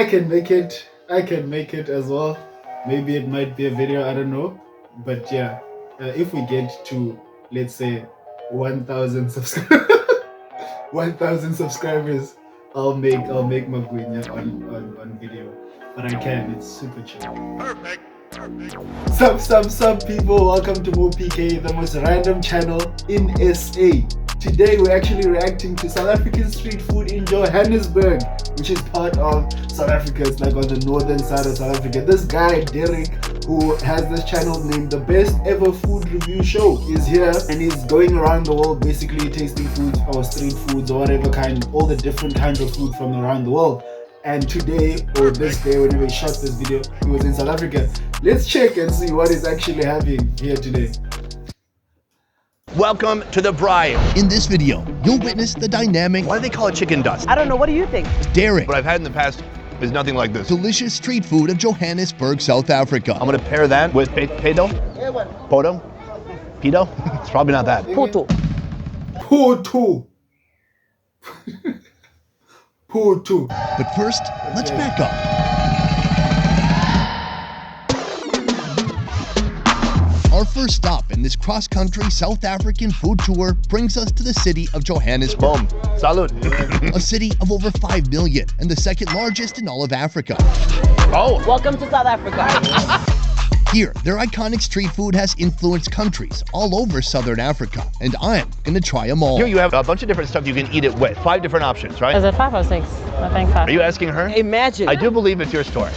I can make it. I can make it as well. Maybe it might be a video. I don't know. But yeah, if we get to, let's say, 1,000 subscribers, 1,000 subscribers, I'll make Magwinya on video. But I can. It's super chill. Perfect. Sup people, welcome to Mo PK, the most random channel in SA. Today we're actually reacting to South African street food in Johannesburg, which is part of South Africa. It's like on the northern side of South Africa. This guy Derek, who has this channel named The Best Ever Food Review Show, is here and he's going around the world basically tasting foods or street foods or whatever kind, all the different kinds of food from around the world. And today, or this day, whenever he shot this video, he was in South Africa. Let's check and see what is actually happening here today. Welcome to the Bride. In this video, you'll witness the dynamic... Why do they call it chicken dust? I don't know, what do you think? Derek. What I've had in the past is nothing like this. Delicious street food of Johannesburg, South Africa. I'm gonna pair that with pedo? Poto? Pedo? It's probably not that. Poto. Poto. Poto. But first, let's back up. Our first stop in this cross-country South African food tour brings us to the city of Johannesburg. Boom. Salud. A city of over 5 million and the second largest in all of Africa. Oh. Welcome to South Africa. Here, their iconic street food has influenced countries all over Southern Africa, and I'm gonna try them all. Here you have a bunch of different stuff you can eat it with. 5 different options, right? Is it 5 or 6? I think 5. Are you asking her? Imagine. I do believe it's your store.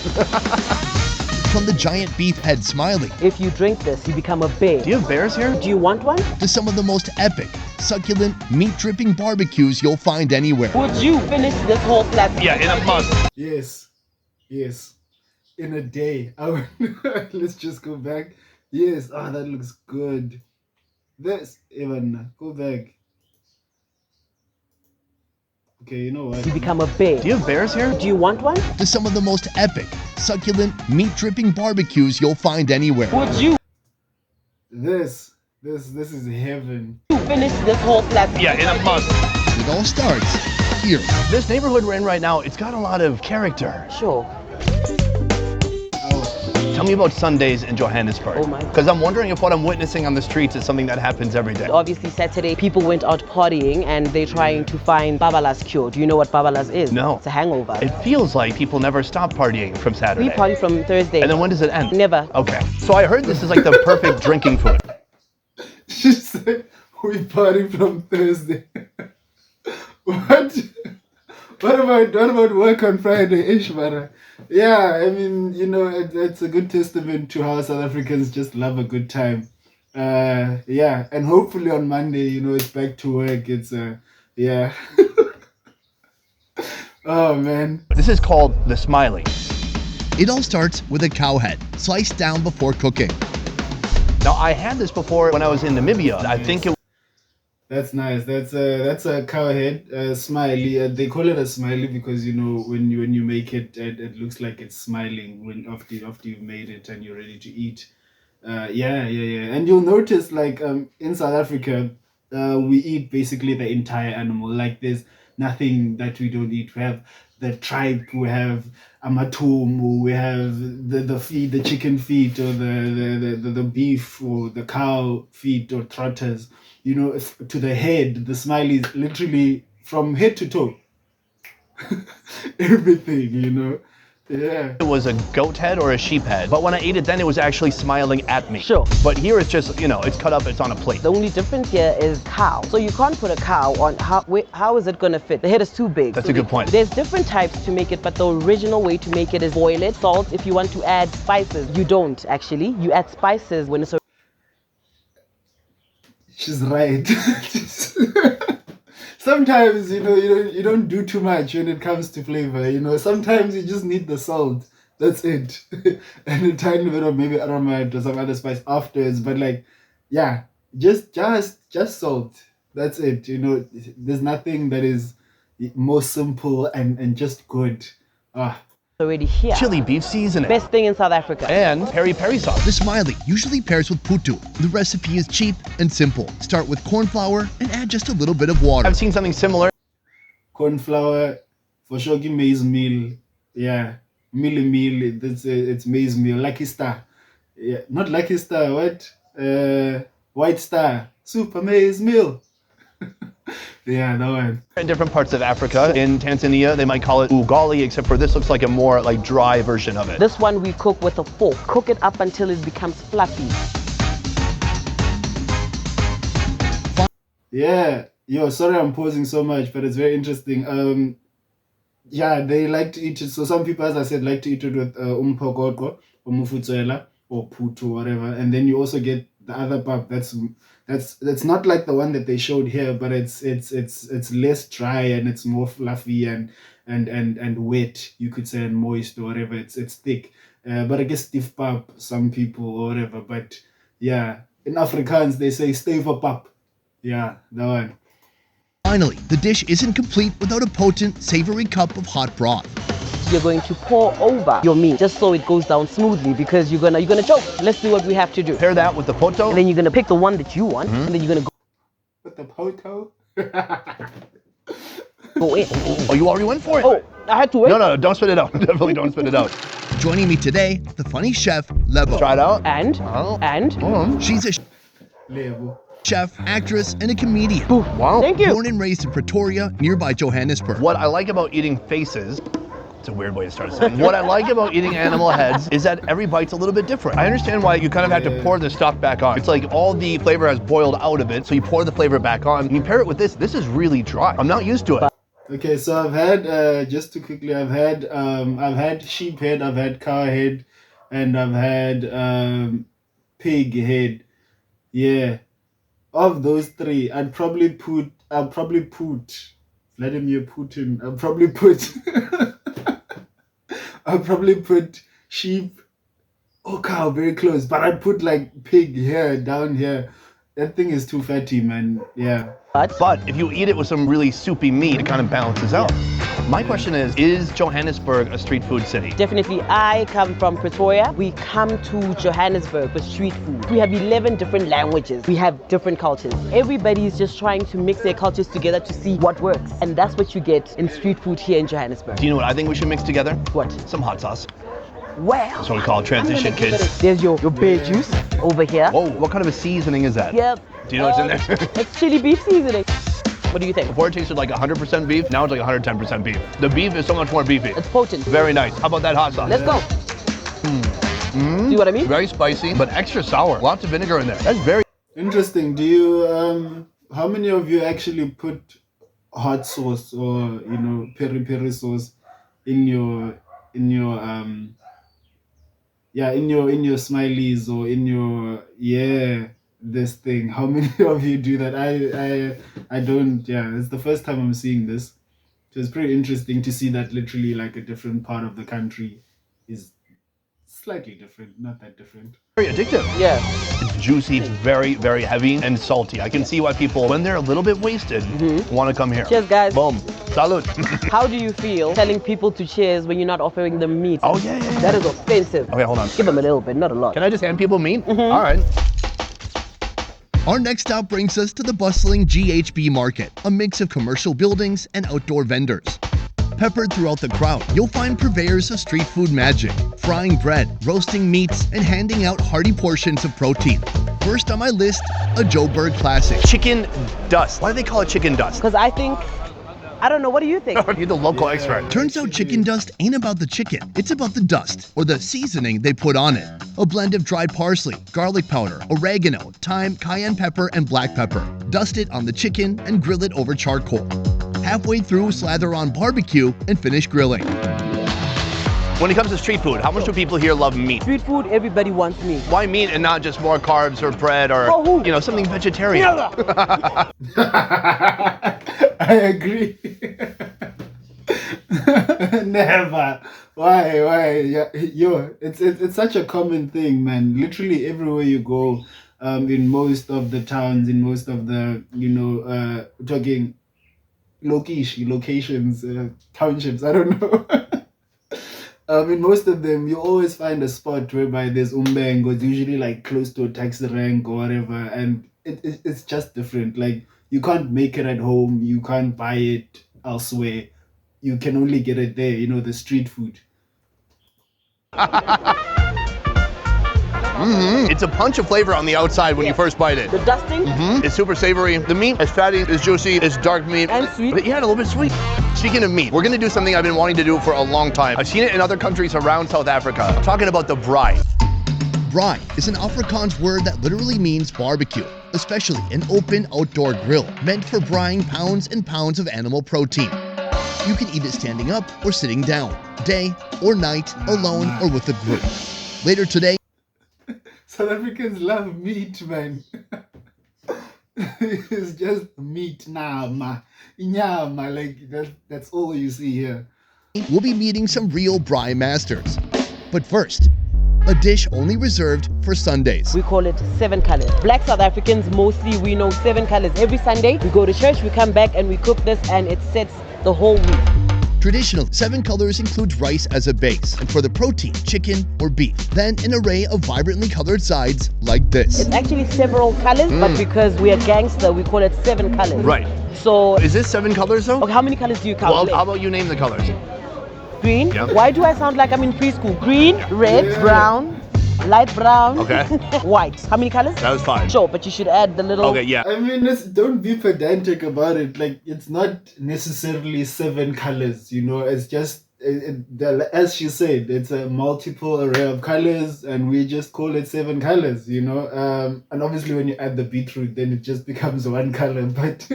From the giant beef head Smiley If you drink this, you become a bear. Do you have bears here? Do you want one? to some of the most epic, succulent, meat-dripping barbecues you'll find anywhere. Would you finish this whole flat? Yeah, in a month. Yes. In a day. Let's just go back. Yes. Oh, that looks good. This, even, go back. Okay, you know what? You become a bear. Do you have bears here? Do you want one? To some of the most epic, succulent, meat-dripping barbecues you'll find anywhere. Would you This is heaven. finish this whole flat? Yeah, in a month. It all starts here. This neighborhood we're in right now, it's got a lot of character. Sure. Tell me about Sundays in Johannesburg. Oh my. Because I'm wondering if what I'm witnessing on the streets is something that happens every day. Obviously, Saturday, people went out partying and they're trying to find Babala's cure. Do you know what Babala's is? No. It's a hangover. It feels like people never stop partying from Saturday. We party from Thursday. And then when does it end? Never. Okay. So I heard this is like the perfect drinking food. She said we party from Thursday. What? What about work on Friday, Ishmara? Yeah, I mean, you know, it's a good testament to how South Africans just love a good time. Yeah, and hopefully on Monday, you know, it's back to work. It's yeah. Oh man. This is called the Smiley. It all starts with a cow head, sliced down before cooking. Now I had this before when I was in Namibia. I think it That's nice. That's a cow head, smiley. They call it a smiley because, you know, when you make it, it looks like it's smiling when after you've made it and you're ready to eat. Yeah. And you'll notice, like, in South Africa, we eat basically the entire animal. Like, there's nothing that we don't eat. We have the tripe, we have amatomu, we have the feet, the chicken feet, or the beef, or the cow feet, or trotters. You know, to the head, the smiley is literally from head to toe. Everything, you know. Yeah. was a goat head or a sheep head, but when I ate it then it was actually smiling at me. Sure. But here it's just, you know, it's cut up, it's on a plate. The only difference here is cow. So you can't put a cow on, how is it gonna fit? The head is too big. That's a good point. There's different types to make it, but the original way to make it is boil it, salt. If you want to add spices, you don't actually. You add spices when it's She's right. Sometimes, you know, you don't do too much when it comes to flavor. You know, sometimes you just need the salt. That's it. And a tiny bit of maybe aromat or some other spice afterwards. But like, yeah, just salt. That's it. You know, there's nothing that is more simple and just good. already here. Chili beef seasoning. Best thing in South Africa. And peri-peri sauce. The Smiley usually pairs with putu. The recipe is cheap and simple. Start with corn flour and add just a little bit of water. I've seen something similar. Corn flour, for sure, maize meal, Yeah, Millie Meal. It's maize meal. Lucky Star. Yeah, not Lucky Star. What? White Star. Super maize meal. Yeah, that one. In different parts of Africa, in Tanzania, they might call it ugali, except for this looks like a more like dry version of it. This one we cook with a fork. Cook it up until it becomes fluffy. Yeah. Yo, sorry I'm pausing so much, but it's very interesting. Yeah, they like to eat it. So some people, as I said, like to eat it with umpokoko or mufutsela or putu or whatever. And then you also get the other pap. That's not like the one that they showed here, but it's less dry and it's more fluffy and wet, you could say, and moist or whatever. It's thick. But I guess stiff pap, some people or whatever. But yeah, in Afrikaans they say stave pap. Yeah, that one. Finally, the dish isn't complete without a potent, savory cup of hot broth. You're going to pour over your meat just so it goes down smoothly because you're gonna choke. Let's do what we have to do. Pair that with the poto. And then you're gonna pick the one that you want, and then you're gonna With the poto. go in. Oh, you already went for it? Oh, I had to wait. No, don't spit it out. Definitely don't spit it out. Joining me today, the funny chef, Lebo. Try it out. And She's a Lebo. chef, actress, and a comedian. Wow. thank you. Born and raised in Pretoria, nearby Johannesburg. What I like about eating faces, it's a weird way to start a sentence. What I like about eating animal heads is that every bite's a little bit different. I understand why you kind of have to pour the stuff back on. It's like all the flavor has boiled out of it, so you pour the flavor back on. And you pair it with this. This is really dry. I'm not used to it. Okay, so I've had just to quickly, I've had sheep head, I've had cow head, and I've had pig head. Yeah, of those three, I'll probably put Vladimir Putin. I'll probably put sheep or cow very close, but I'd put like pig here down here. That thing is too fatty, man. Yeah. But if you eat it with some really soupy meat, it kind of balances out. My question is Johannesburg a street food city? Definitely, I come from Pretoria. We come to Johannesburg with street food. We have 11 different languages. We have different cultures. Everybody's just trying to mix their cultures together to see what works. And that's what you get in street food here in Johannesburg. Do you know what I think we should mix together? What? Some hot sauce. Well, That's what we call transition kids. there's your bear juice over here. Whoa, what kind of a seasoning is that? Yep. Do you know what's in there? It's chili beef seasoning. What do you think? Before it tasted like 100% beef, now it's like 110% beef. The beef is so much more beefy. It's potent. Very nice. How about that hot sauce? Let's go. See what I mean? Very spicy, but extra sour. Lots of vinegar in there. That's very Interesting. Do you how many of you actually put hot sauce or peri peri sauce in your in your smileys or in your this thing? How many of you do that? I don't. Yeah, it's the first time I'm seeing this. So it's pretty interesting to see that literally like a different part of the country is slightly different, not that different. very addictive. Yeah. It's juicy, it's very, very heavy and salty. I can see why people, when they're a little bit wasted, want to come here. Cheers, guys. Boom. Salud. How do you feel telling people to cheers when you're not offering them meat? Oh, yeah. That is offensive. Okay, hold on. Give them a little bit, not a lot. Can I just hand people meat? All right. Our next stop brings us to the bustling GHB market, a mix of commercial buildings and outdoor vendors. Peppered throughout the crowd, you'll find purveyors of street food magic, frying bread, roasting meats, and handing out hearty portions of protein. First on my list, a Joburg classic. Chicken dust. Why do they call it chicken dust? Because I don't know, what do you think? You're the local expert. Turns out chicken dust ain't about the chicken, it's about the dust, or the seasoning they put on it. A blend of dried parsley, garlic powder, oregano, thyme, cayenne pepper, and black pepper. Dust it on the chicken and grill it over charcoal. Halfway through, slather on barbecue and finish grilling. When it comes to street food, how much do people here love meat? Street food, everybody wants meat. Why meat and not just more carbs or bread or, something vegetarian? I agree. Never. Why? Yeah, it's such a common thing, man. Literally everywhere you go, in most of the towns, in most of the, talking locations, townships, I don't know. In most of them, you always find a spot whereby there's umbengo. It's usually like close to a taxi rank or whatever, and it's just different. Like you can't make it at home, you can't buy it elsewhere. you can only get it there, you know, the street food. It's a punch of flavor on the outside when you first bite it. The dusting It's super savory. The meat is fatty, it's juicy, it's dark meat. and sweet. But yeah, a little bit sweet. Speaking of meat, we're gonna do something I've been wanting to do for a long time. I've seen it in other countries around South Africa. I'm talking about the braai. Braai is an Afrikaans word that literally means barbecue, especially an open outdoor grill meant for braaiing pounds and pounds of animal protein. You can eat it standing up or sitting down, day or night, alone or with a group. Later today, South Africans love meat, man. It's just meat, nyama, like that's all you see here. we'll be meeting some real braai masters. But first, a dish only reserved for Sundays. We call it 7 colors. Black South Africans, mostly we know 7 colors. Every Sunday, we go to church, we come back and we cook this and it sets the whole week. Traditionally, 7 colors includes rice as a base, and for the protein, chicken or beef. Then an array of vibrantly colored sides like this. It's actually several colors, but because we are gangster, we call it 7 colors. Right. So, Is this 7 colors though? okay, how many colors do you count? Well, how about you name the colors? Green. Yeah. Why do I sound like I'm in preschool? Green, red, Yeah. brown, light brown, Okay. white. How many colors? That was 5. Sure, but you should add the little. Okay, yeah. I mean, don't be pedantic about it. Like, it's not necessarily 7 colors, you know. It's just, as she said, it's a multiple array of colors, and we just call it 7 colors, you know. And obviously, when you add the beetroot, then it just becomes 1 color. But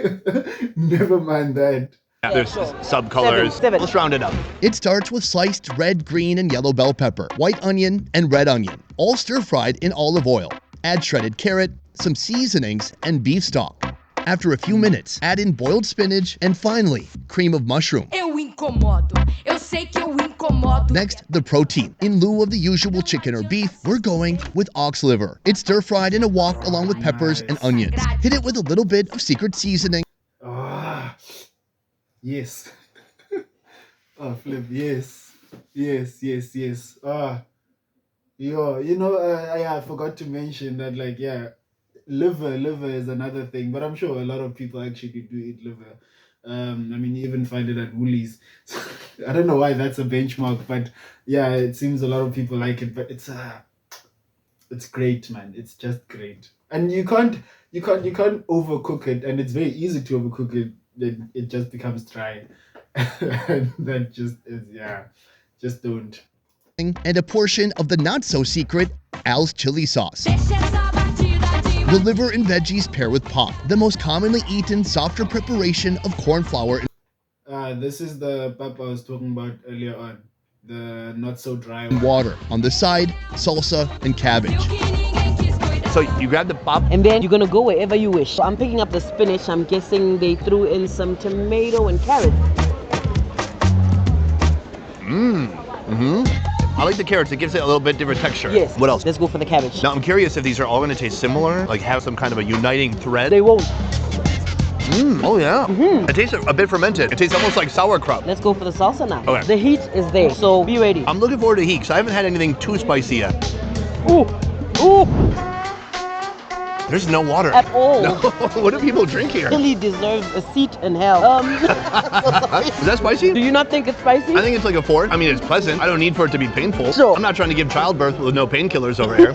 never mind that. Yeah, there's sure. subcolors. 7. Let's round it up. It starts with sliced red, green, and yellow bell pepper, white onion, and red onion, all stir-fried in olive oil. Add shredded carrot, some seasonings, and beef stock. After a few minutes, add in boiled spinach, and finally, cream of mushroom. Eu incomodo. Eu sei que eu incomodo. Next, the protein. In lieu of the usual chicken or beef, we're going with ox liver. It's stir-fried in a wok along with peppers and onions. Hit it with a little bit of secret seasoning. Ah, yes. Oh, flip, yes. Yes. Ah, yo, you know, I forgot to mention that, like, yeah, liver is another thing, but I'm sure a lot of people actually do eat liver. I mean, you even find it at Woolies. I don't know why that's a benchmark, but yeah, it seems a lot of people like it. But it's great, man. It's just great, and you can't overcook it, and it's very easy to overcook it. Then it just becomes dry, and that just is just don't. And a portion of the not-so-secret Al's chili sauce. Deixa essa batida de The liver and veggies pair with pop, the most commonly eaten, softer preparation of corn flour. This is the pap I was talking about earlier on, the not so dry And one. water. On the side, salsa and cabbage. que ninguém quis cuidar. So you grab the pop. And then you're gonna go wherever you wish. So I'm picking up the spinach. I'm guessing they threw in some tomato and carrot. I like the carrots. It gives it a little bit different texture. Yes. What else? Let's go for the cabbage. Now I'm curious if these are all going to taste similar, like have some kind of a uniting thread. They won't. Oh yeah. It tastes a bit fermented. It tastes almost like sauerkraut. Let's go for the salsa now. Okay. The heat is there, so be ready. I'm looking forward to heat because I haven't had anything too spicy yet. Ooh, ooh, There's no water. at all. No. What do people drink here? Really deserves a seat in hell. Is that spicy? Do you not think it's spicy? I think it's like a 4. I mean, it's pleasant. I don't need for it to be painful. Sure. I'm not trying to give childbirth with no painkillers over here.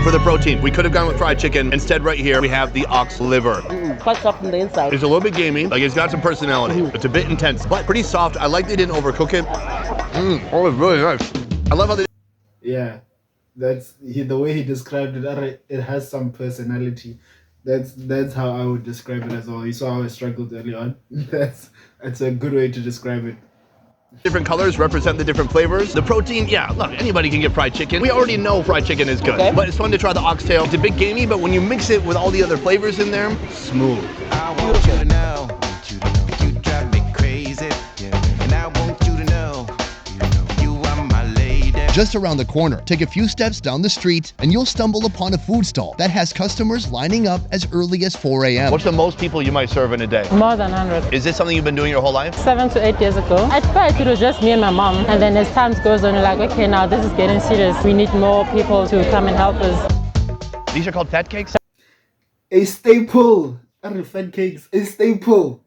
For the protein, we could have gone with fried chicken. Instead, right here, we have the ox liver. Quite soft on the inside. It's a little bit gamey, like it's got some personality. It's a bit intense, but pretty soft. I like they didn't overcook it. Oh, it's really nice. I love how they Yeah, the way he described it. Alright, it has some personality. That's how I would describe it as well. You saw how I struggled early on. That's a good way to describe it. different colors represent the different flavors. The protein, yeah, look, anybody can get fried chicken. We already know fried chicken is good, Okay. but it's fun to try the oxtail. It's a bit gamey, but when you mix it with all the other flavors in there, smooth. I want you to know, you drive me crazy, yeah. And I want you to know, you are my lady. Just around the corner, take a few steps down the street and you'll stumble upon a food stall that has customers lining up as early as 4 a.m. What's the most people you might serve in a day? More than 100. Is this something you've been doing your whole life? 7 to 8 years ago, at first it was just me and my mom. And then as time goes on, you're like, okay, now this is getting serious. We need more people to come and help us. These are called fat cakes? A staple. Fat cakes, a staple.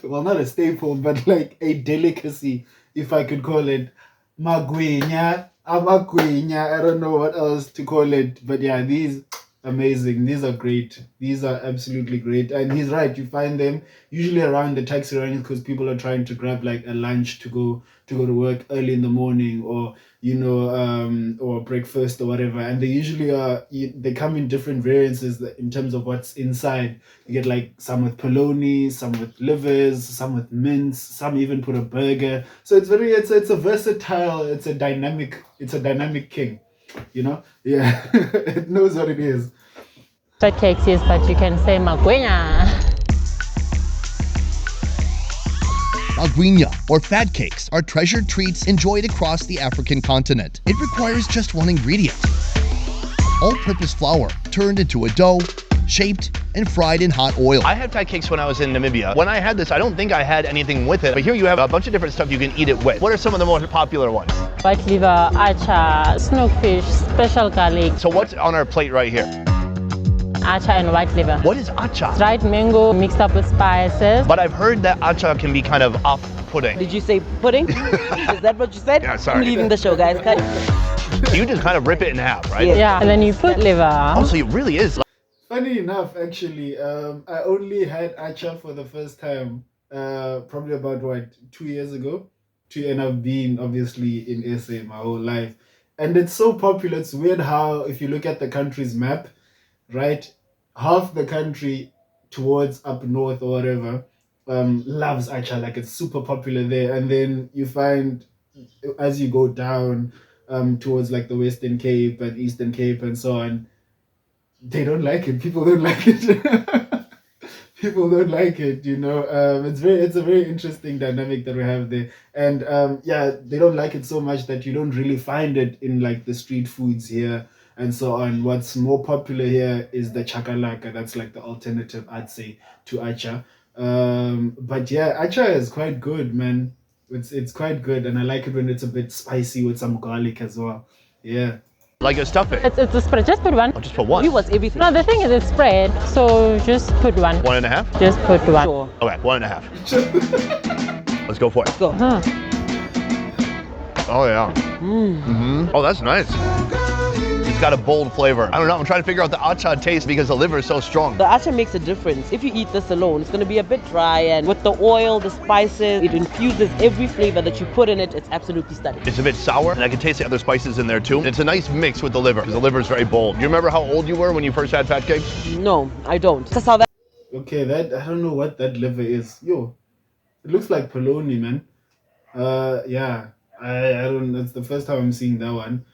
well, not a staple, but like a delicacy, if I could call it. Magwinya, amagwinya. I don't know what else to call it, but yeah, these amazing. These are great. These are absolutely great. And he's right. You find them usually around the taxi ranks because people are trying to grab like a lunch to go to work early in the morning, or or breakfast or whatever. And they usually they come in different variances in terms of what's inside. You get like some with polony, some with livers, some with mince, some even put a burger. So it's a versatile, it's a dynamic king, Yeah. It knows what it is. Fat cakes, yes, but you can say magwenya. Magwinya, or fat cakes, are treasured treats enjoyed across the African continent. It requires just one ingredient: all-purpose flour turned into a dough, shaped and fried in hot oil. I had fat cakes when I was in Namibia. When I had this, I don't think I had anything with it, but here you have a bunch of different stuff you can eat it with. What are some of the most popular ones? White liver, acha, snookfish, special garlic, So what's on our plate right here? acha and white liver. What is acha? Dried mango mixed up with spices. But I've heard that acha can be kind of off-putting. Did you say pudding? Is that what you said? Yeah, sorry. I'm leaving the show, guys. Cut. You just kind of rip it in half, right? Yeah, and then you put liver. Oh, so it really is. Funny enough, actually, I only had acha for the first time probably about 2 years ago. And I've been obviously in SA my whole life, and it's so popular. It's weird how if you look at the country's map, right, half the country towards up north or whatever loves acha, like it's super popular there, and then you find as you go down towards like the Western Cape and Eastern Cape and so on, they don't like it. People don't like it. People don't like it. It's a very interesting dynamic that we have there, and they don't like it so much that you don't really find it in like the street foods here and so on. What's more popular here is the chakalaka. That's like the alternative, I'd say, to acha. But yeah, acha is quite good, man. It's quite good, and I like it when it's a bit spicy with some garlic as well. Yeah. Like a stuffing. It's a spread. Just put one. I'll just put one. You was everything. No, the thing is it's spread, so just put one. 1.5? Just put one. Sure. Okay, 1.5. Let's go for it. Go. Oh yeah. Oh, that's nice. It's got a bold flavor. I don't know, I'm trying to figure out the acha taste because the liver is so strong. The acha makes a difference. If you eat this alone, it's going to be a bit dry, and with the oil, the spices, it infuses every flavor that you put in it. It's absolutely stunning. It's a bit sour, and I can taste the other spices in there too. It's a nice mix with the liver, because the liver is very bold. Do you remember how old you were when you first had fat cakes? No, I don't. That's how that. Okay, that I don't know what that liver is. Yo, it looks like polony, man. Yeah, I don't. That's the first time I'm seeing that one.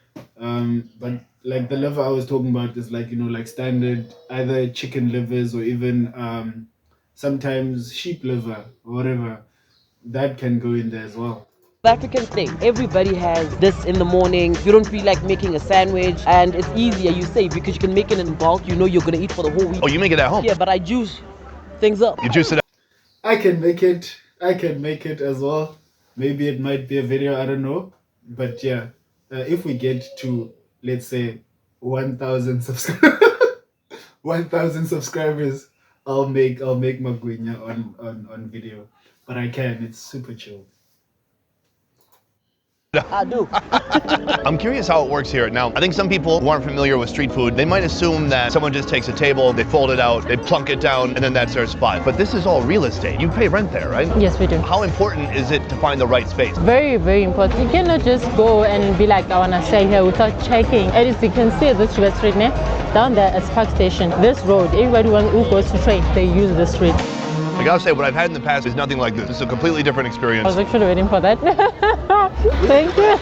But like the liver I was talking about is like like standard either chicken livers or even sometimes sheep liver or whatever. That can go in there as well. African thing. Everybody has this in the morning. You don't feel like making a sandwich, and it's easier, you say, because you can make it in bulk. You know you're gonna eat for the whole week. Oh, you make it at home? Yeah, but I juice things up. You juice it up. I can make it as well. Maybe it might be a video, I don't know. But yeah, if we get to, let's say, 1,000 subscribers, 1,000 subscribers, I'll make Magwinya on video. But I can. It's super chill. I do. I'm curious how it works here. Now, I think some people who aren't familiar with street food, they might assume that someone just takes a table, they fold it out, they plunk it down, and then that's their spot. But this is all real estate. You pay rent there, right? Yes, we do. How important is it to find the right space? Very, very important. You cannot just go and be like, I want to stay here without checking. As you can see, this River Street now, down there at Park Station, this road, everybody who goes to train, they use the street. I gotta say, what I've had in the past is nothing like this. It's a completely different I experience. was actually waiting for that. Thank you.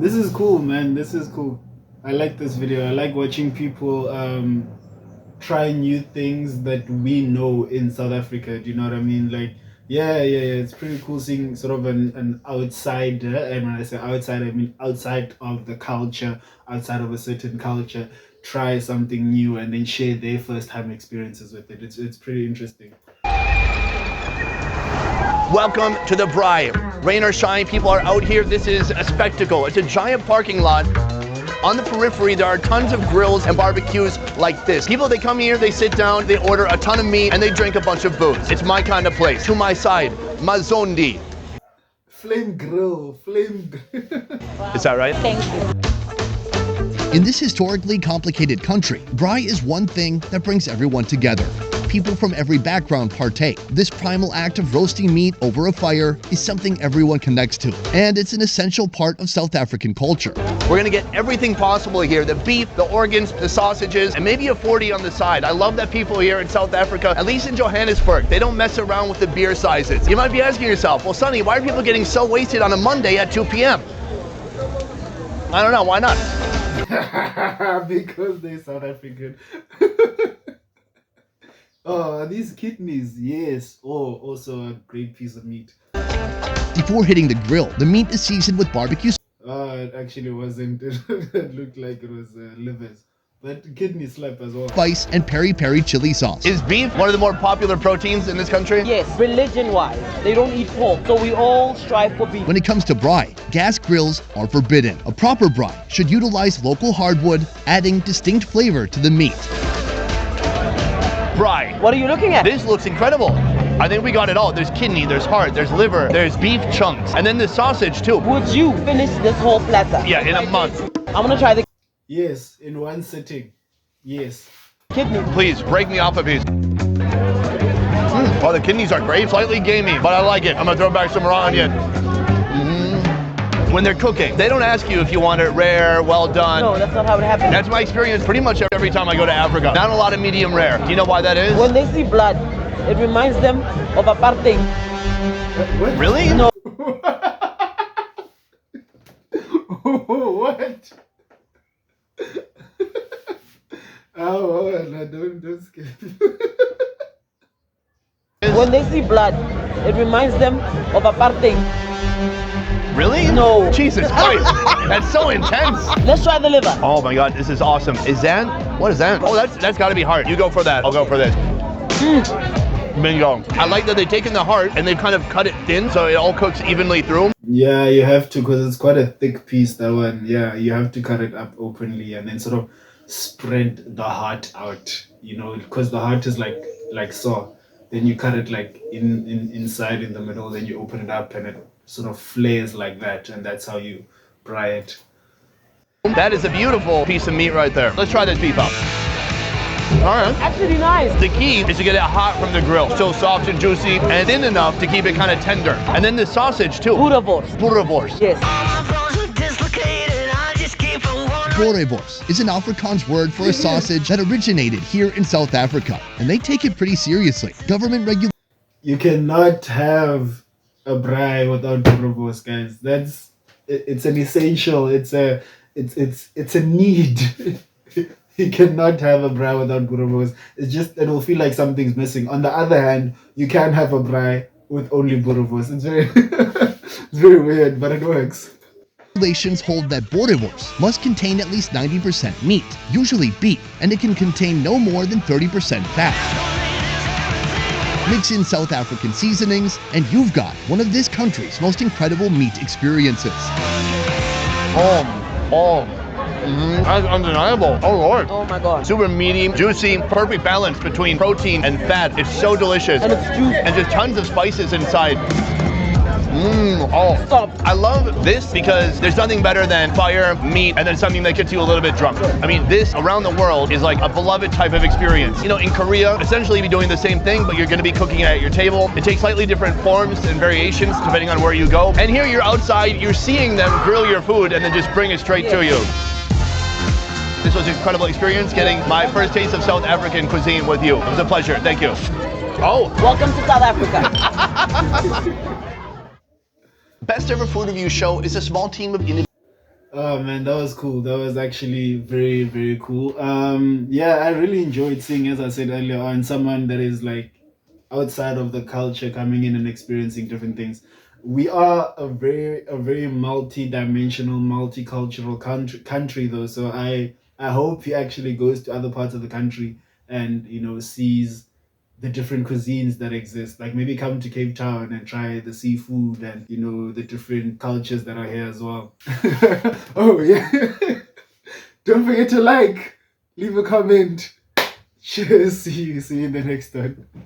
This is cool, man. This is cool. I like this video. I like watching people try new things that we know in South Africa. Do you know what I mean? Like, yeah. It's pretty cool seeing sort of an outsider. And when I say outside, I mean outside of the culture, outside of a certain culture, try something new and then share their first-hand experiences with it. It's pretty interesting. Welcome to the Braai. Rain or shine, people are out here. This is a spectacle. It's a giant parking lot On the periphery, there are tons of grills and barbecues like this. People, they come here, they sit down, they order a ton of meat, and they drink a bunch of booze. It's my kind of place. To my side, Mazondi. Flame grill, flame grill. Is that right? Thank you. In this historically complicated country, braai is one thing that brings everyone together. People from every background partake. This primal act of roasting meat over a fire is something everyone connects to, and it's an essential part of South African culture. We're gonna get everything possible here. The beef, the organs, the sausages, and maybe a 40 on the side. I love that people here in South Africa, at least in Johannesburg, they don't mess around with the beer sizes. You might be asking yourself, well, Sonny, why are people getting so wasted on a Monday at 2 p.m.? I don't know, why not? Because they're South African. Oh, these kidneys, yes. Oh, also a great piece of meat. Before hitting the grill, the meat is seasoned with barbecue Oh, it actually wasn't. It looked like it was livers. But kidney slap as well. spice and peri-peri chili sauce. Is beef one of the more popular proteins in this country? Yes, religion-wise, they don't eat pork, so we all strive for beef. When it comes to braai, gas grills are forbidden. A proper braai should utilize local hardwood, adding distinct flavor to the meat. Braai. What are you looking at? This looks incredible. I think we got it all. There's kidney, there's heart, there's liver, there's beef chunks, and then the sausage too. Would you finish this whole platter? Yeah, in a month. I'm gonna try the Yes, in one sitting. Yes. kidney. Please, break me off a piece. Oh, the kidneys are great. Slightly gamey, but I like it. I'm gonna throw back some raw onion. When they're cooking, they don't ask you if you want it rare, well done. No, that's not how it happens. That's my experience pretty much every time I go to Africa. Not a lot of medium rare. Do you know why that is? When they see blood, it reminds them of apartheid. What? Really? No. What? Oh, no, don't scare me. When they see blood, it reminds them of apartheid. Really? No. Jesus Christ. That's so intense. Let's try the liver. Oh my God, this is awesome. Is that? What is that? Oh, that's gotta be heart. You go for that. I'll go for this. Bingo. I like that they've taken the heart and they've kind of cut it thin so it all cooks evenly through. Yeah, you have to, because it's quite a thick piece, that one. Yeah, you have to cut it up openly and then sort of spread the heart out, you know, because the heart is like so. Then you cut it like inside in the middle, then you open it up and it sort of flares like that, and that's how you fry it. That is a beautiful piece of meat right there. Let's try this beef out. All right. Actually nice. The key is to get it hot from the grill. Still soft and juicy and thin enough to keep it kind of tender. And then the sausage too. Boerewors. Boerewors. Yes. Boerewors is an Afrikaans word for a sausage that originated here in South Africa, and they take it pretty seriously. Government regulations You cannot have a braai without boerewors, guys. It's an essential. It's a need. You cannot have a braai without boerewors. It's just, it will feel like something's missing. On the other hand, you can have a braai with only boerewors. It's very it's very weird, but it works. hold that boerewors must contain at least 90% meat, usually beef, and it can contain no more than 30% fat. Mix in South African seasonings, and you've got one of this country's most incredible meat experiences. That's undeniable. Oh Lord. Oh my God. Super meaty, juicy, perfect balance between protein and fat. It's so delicious. And it's juicy. And just tons of spices inside. Stop. I love this because there's nothing better than fire, meat, and then something that gets you a little bit drunk. I mean, this around the world is like a beloved type of experience. You know, in Korea, essentially you're doing the same thing, but you're gonna be cooking it at your table. It takes slightly different forms and variations depending on where you go. And here you're outside, you're seeing them grill your food and then just bring it straight to you. This was an incredible experience getting my first taste of South African cuisine with you. It was a pleasure. Thank you. Oh. Welcome to South Africa. Best ever food review show is a small team of individuals. Oh man, that was cool. That was actually very, very cool. Yeah, I really enjoyed seeing, as I said earlier on, someone that is like outside of the culture coming in and experiencing different things. We are a very multi-dimensional, multicultural country though. So I hope he actually goes to other parts of the country and, you know, sees the different cuisines that exist. Like maybe come to Cape Town and try the seafood and, you know, the different cultures that are here as well. Oh yeah. Don't forget to like, leave a comment. Cheers. See you in the next one.